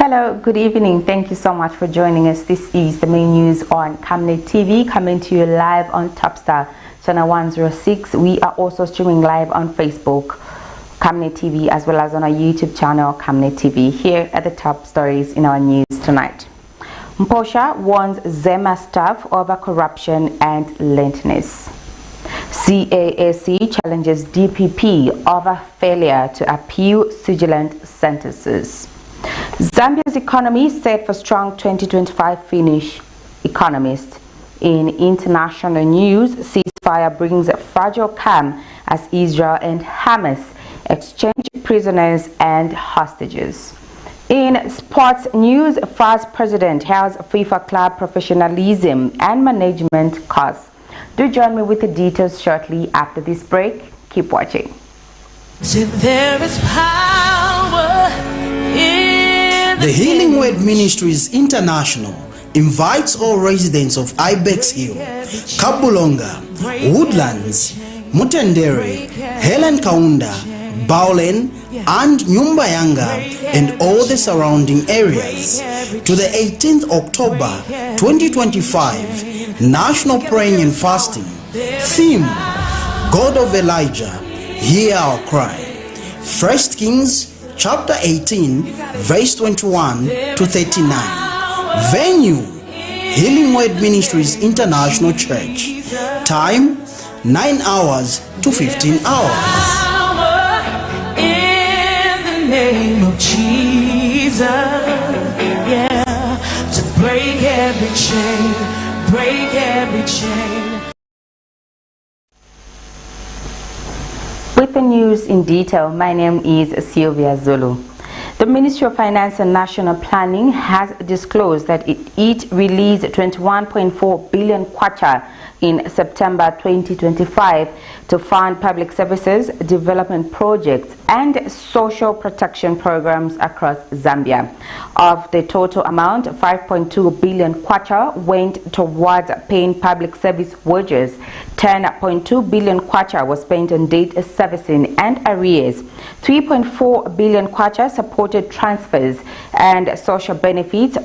Hello, good evening. Thank you so much for joining us. This is the main news on Camnet TV, coming to you live on Topstar channel 106. We are also streaming live on Facebook, Camnet TV, as well as on our YouTube channel, Camnet TV. Here are the top stories in our news tonight. MPOSHA warns ZEMA staff over corruption and LATENESS. CAAC challenges DPP over failure to appeal SUGILITE sentences. Zambia's economy set for strong 2025 finish. Economist. In international news, ceasefire brings a fragile calm as Israel and Hamas exchange prisoners and hostages. In sports news, FA's president hails FIFA club professionalism and management course. Do join me with the details shortly after this break. Keep watching. There is power in the Healing Word Ministries International invites all residents of Ibex Hill, Kabulonga, Woodlands, Mutendere, Helen Kaunda, Baulen, and Nyumbayanga and all the surrounding areas to the 18th October 2025 National Praying and Fasting. Theme: God of Elijah, hear our cry. 1 Kings chapter 18 verse 21 to 39. Venue: Healing Word Ministries International Church. Time: 9 hours to 15 hours. Name of Jesus, yeah, to break every chain, break every chain. With the news in detail, my name is Sylvia Zulu. The Ministry of Finance and National Planning has disclosed that it released 21.4 billion kwacha in September 2025 to fund public services, development projects, and social protection programs across Zambia. Of the total amount, 5.2 billion kwacha went towards paying public service wages. 10.2 billion kwacha was spent on debt servicing and arrears. 3.4 billion kwacha supported transfers and social benefits.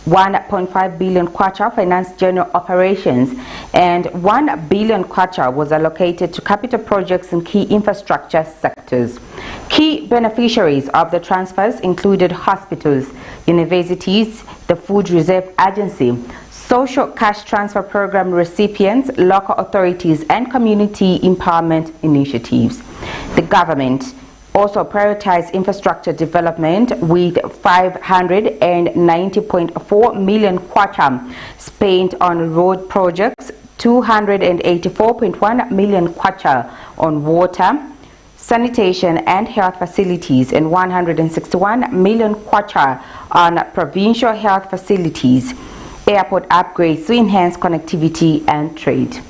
1.5 billion kwacha financed general operations, and 1 billion kwacha was allocated to capital projects in key infrastructure sectors. Key beneficiaries of the transfers included hospitals, universities, the Food Reserve Agency, social cash transfer program recipients, local authorities, and community empowerment initiatives. The government also prioritized infrastructure development with 590.4 million kwacha spent on road projects, 284.1 million kwacha on water, sanitation and health facilities, and 161 million kwacha on provincial health facilities, airport upgrades to enhance connectivity and trade.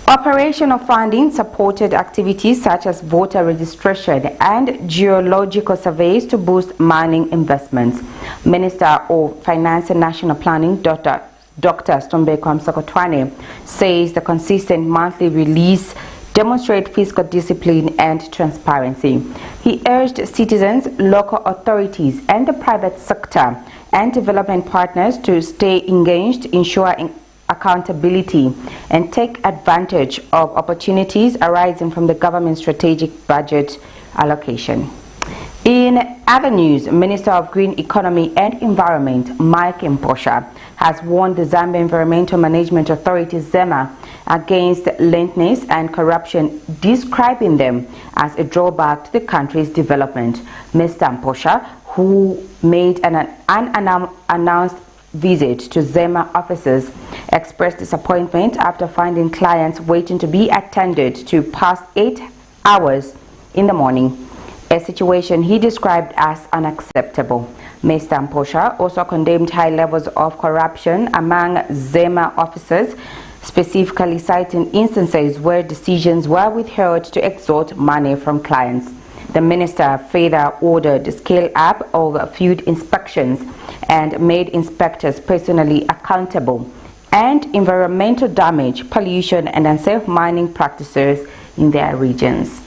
Operational funding supported activities such as voter registration and geological surveys to boost mining investments. Minister of Finance and National Planning, Dr. Stombeko Msokotwane, says the consistent monthly release demonstrate fiscal discipline and transparency. He urged citizens, local authorities, and the private sector and development partners to stay engaged, ensuring accountability, and take advantage of opportunities arising from the government's strategic budget allocation. In other news, Minister of Green Economy and Environment, Mike MPOSHA, has warned the Zambia Environmental Management Authority, ZEMA, against leniency and corruption, describing them as a drawback to the country's development. Mr. MPOSHA, who made an unannounced visit to ZEMA offices, expressed disappointment after finding clients waiting to be attended to past 8 hours in the morning, a situation he described as unacceptable. Mr. MPOSHA also condemned high levels of corruption among ZEMA officers, specifically citing instances where decisions were withheld to extort money from clients. The minister further ordered the scale up of field inspections and made inspectors personally accountable, and environmental damage, pollution, and unsafe mining practices in their regions.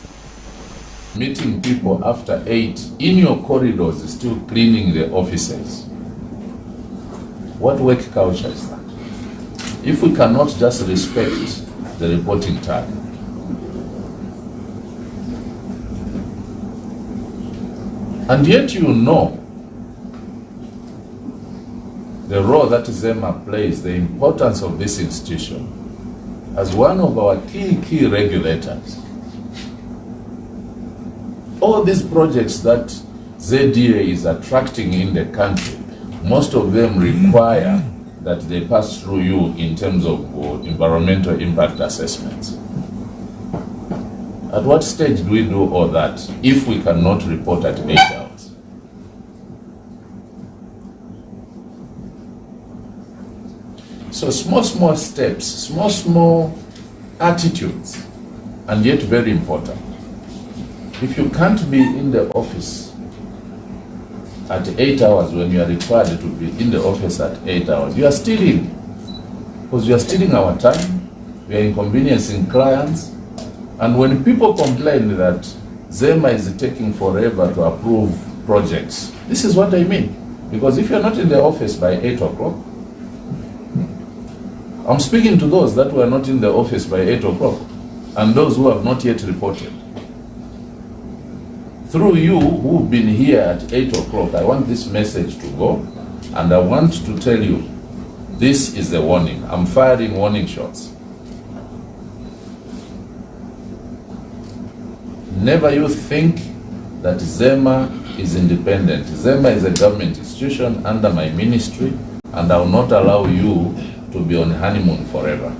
meeting people after 8 in your corridors, still cleaning the offices. What work culture is that? If we cannot just respect the reporting time. And yet you know the role that ZEMA plays, the importance of this institution as one of our key regulators. All these projects that ZDA is attracting in the country, most of them require that they pass through you in terms of environmental impact assessments. At what stage do we do all that if we cannot report at 8 hours? So small steps, small attitudes, and yet very important. If you can't be in the office at 8 hours when you are required to be in the office at 8 hours, you are stealing. Because you are stealing our time, we are inconveniencing clients, and when people complain that ZEMA is taking forever to approve projects, this is what I mean. Because if you are not in the office by 8 o'clock, I'm speaking to those that were not in the office by 8 o'clock and those who have not yet reported. Through you who've been here at 8 o'clock, I want this message to go, and I want to tell you, this is the warning. I'm firing warning shots. Never you think that ZEMA is independent. ZEMA is a government institution under my ministry, and I will not allow you to be on honeymoon forever.